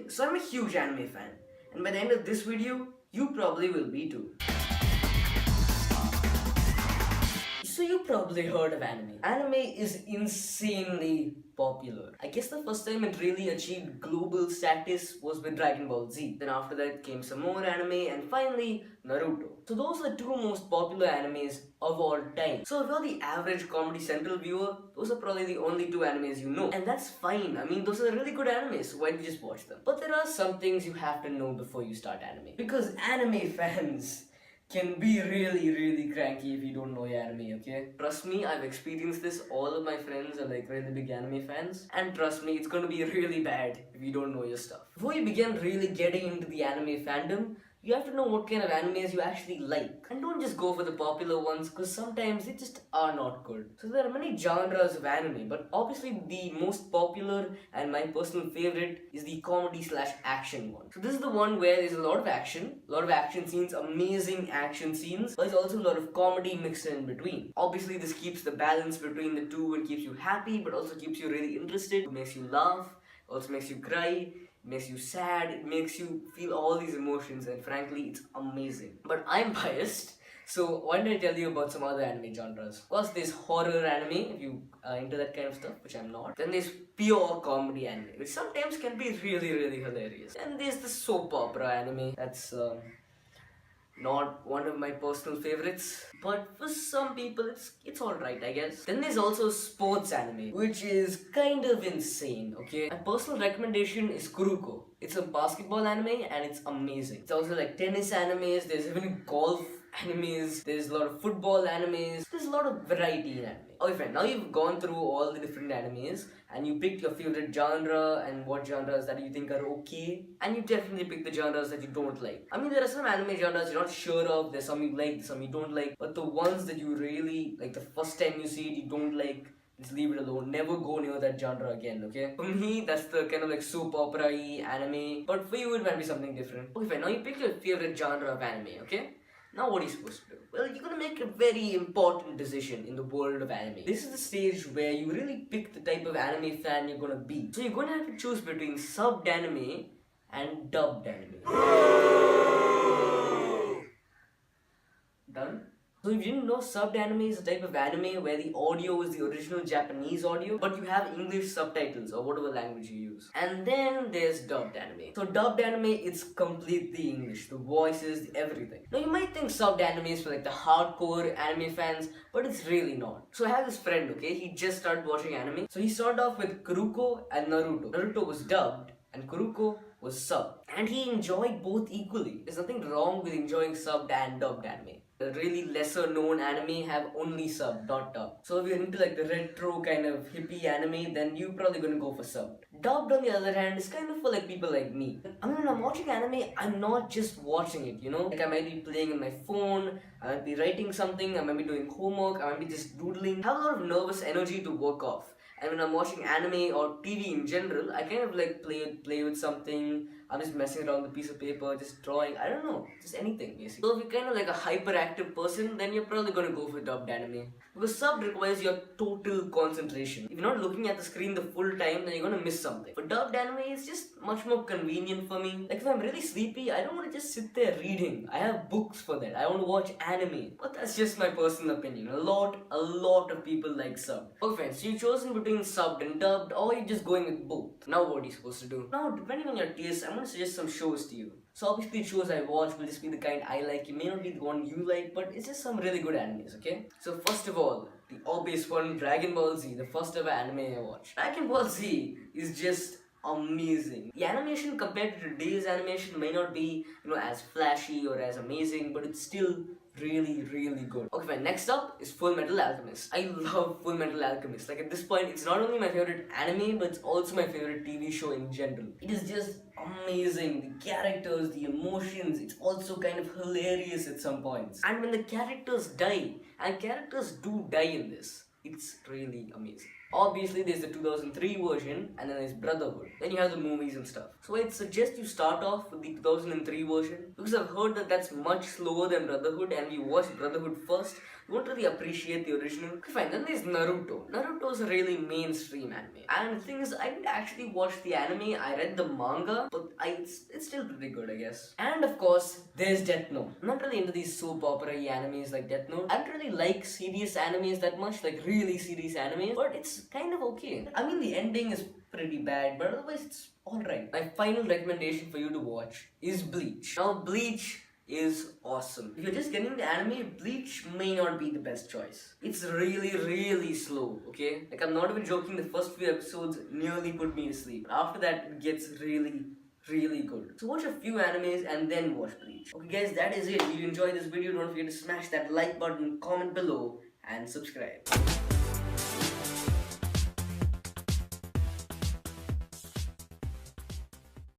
So I'm a huge anime fan, and by the end of this video, you probably will be too. So you probably heard of anime. Anime is insanely popular. I guess the first time it really achieved global status was with Dragon Ball Z. Then after that came some more anime and finally Naruto. So those are the two most popular animes of all time. So if you're the average Comedy Central viewer, those are probably the only two animes you know. And that's fine. I mean, those are really good animes, so why don't you just watch them? But there are some things you have to know before you start anime. Because anime fans can be really cranky if you don't know your anime, okay? Trust me, I've experienced this. All of my friends are like really big anime fans. And trust me, it's gonna be really bad if you don't know your stuff. Before you begin really getting into the anime fandom, you have to know what kind of animes you actually like. And don't just go for the popular ones, because sometimes they just are not good. So there are many genres of anime, but obviously the most popular and my personal favorite is the comedy slash action one. So this is the one where there's a lot of action scenes, amazing action scenes, but there's also a lot of comedy mixed in between. Obviously this keeps the balance between the two and keeps you happy, but also keeps you really interested, makes you laugh, also makes you cry, makes you sad, it makes you feel all these emotions, and frankly it's amazing. But I'm biased, so why don't I tell you about some other anime genres? Of course there's horror anime, if you are into that kind of stuff, which I'm not. Then there's pure comedy anime, which sometimes can be really hilarious. And there's the soap opera anime, that's not one of my personal favorites, but for some people it's alright, I guess. Then there's also sports anime, which is kind of insane, okay? My personal recommendation is Kuruko. It's a basketball anime and it's amazing. It's also like tennis animes, there's even golf animes, there's a lot of football animes, there's a lot of variety in anime. Okay fine, now you've gone through all the different animes and you picked your favorite genre and what genres that you think are okay, and you definitely picked the genres that you don't like. I mean, there are some anime genres you're not sure of, there's some you like, some you don't like, but the ones that you really like, the first time you see it, you don't like, just leave it alone. Never go near that genre again, okay? For me, that's the kind of like soap opera-y anime, but for you it might be something different. Okay fine, now you pick your favorite genre of anime, okay? Now what are you supposed to do? Well, you're gonna make a very important decision in the world of anime. This is the stage where you really pick the type of anime fan you're gonna be. So you're gonna have to choose between subbed anime and dubbed anime. Done? So if you didn't know, subbed anime is a type of anime where the audio is the original Japanese audio, but you have English subtitles or whatever language you use. And then there's dubbed anime. So dubbed anime, it's completely English. The voices, everything. Now you might think subbed anime is for like the hardcore anime fans, but it's really not. So I have this friend, okay, he just started watching anime. So he started off with Kuruko and Naruto. Naruto was dubbed and Kuruko was subbed. And he enjoyed both equally. There's nothing wrong with enjoying subbed and dubbed anime. The really lesser known anime have only sub, not dub. So if you're into like the retro kind of hippie anime, then you're probably gonna go for sub. Dubbed on the other hand is kind of for like people like me. I mean, when I'm watching anime, I'm not just watching it, you know? Like I might be playing on my phone, I might be writing something, I might be doing homework, I might be just doodling. I have a lot of nervous energy to work off. And when I'm watching anime or TV in general, I kind of like play with something. I'm just messing around with a piece of paper, just drawing, I don't know, just anything basically. So if you're kind of like a hyperactive person, then you're probably gonna go for dubbed anime. Because sub requires your total concentration. If you're not looking at the screen the full time, then you're gonna miss something. For dubbed anime, it's just much more convenient for me. Like if I'm really sleepy, I don't want to just sit there reading. I have books for that. I want to watch anime. But that's just my personal opinion. A lot of people like sub. Okay fine, so you've chosen between subbed and dubbed, or you're just going with both. Now what are you supposed to do? Now depending on your taste, I'm going to suggest some shows to you. So obviously the shows I watch will just be the kind I like. It may not be the one you like, but it's just some really good animes, okay? So first of all, the obvious one, Dragon Ball Z, the first ever anime I watched. Dragon Ball Z is just amazing. The animation compared to today's animation may not be, as flashy or as amazing, but it's still really good. Okay fine, next up is Full Metal Alchemist. I love Full Metal Alchemist. Like at this point, it's not only my favorite anime, but it's also my favorite TV show in general. It is just amazing. The characters, the emotions, it's also kind of hilarious at some points. And when the characters die, and characters do die in this, it's really amazing. Obviously there's the 2003 version and then there's Brotherhood. Then you have the movies and stuff. So I'd suggest you start off with the 2003 version because I've heard that that's much slower than Brotherhood, and we watched Brotherhood first. You won't really appreciate the original. Okay, fine. Then there's Naruto. Naruto is a really mainstream anime. And the thing is, I didn't actually watch the anime. I read the manga, but it's still pretty good, I guess. And of course, there's Death Note. I'm not really into these soap opera animes like Death Note. I don't really like serious animes that much, like really serious animes, but it's kind of okay. I mean, the ending is pretty bad, but otherwise it's alright. My final recommendation for you to watch is Bleach. Now, Bleach is awesome. If you're just getting the anime, Bleach may not be the best choice. It's really, really slow, okay? Like, I'm not even joking, the first few episodes nearly put me to sleep. After that, it gets really good. So watch a few animes and then watch Bleach. Okay guys, that is it. If you enjoyed this video, don't forget to smash that like button, comment below, and subscribe.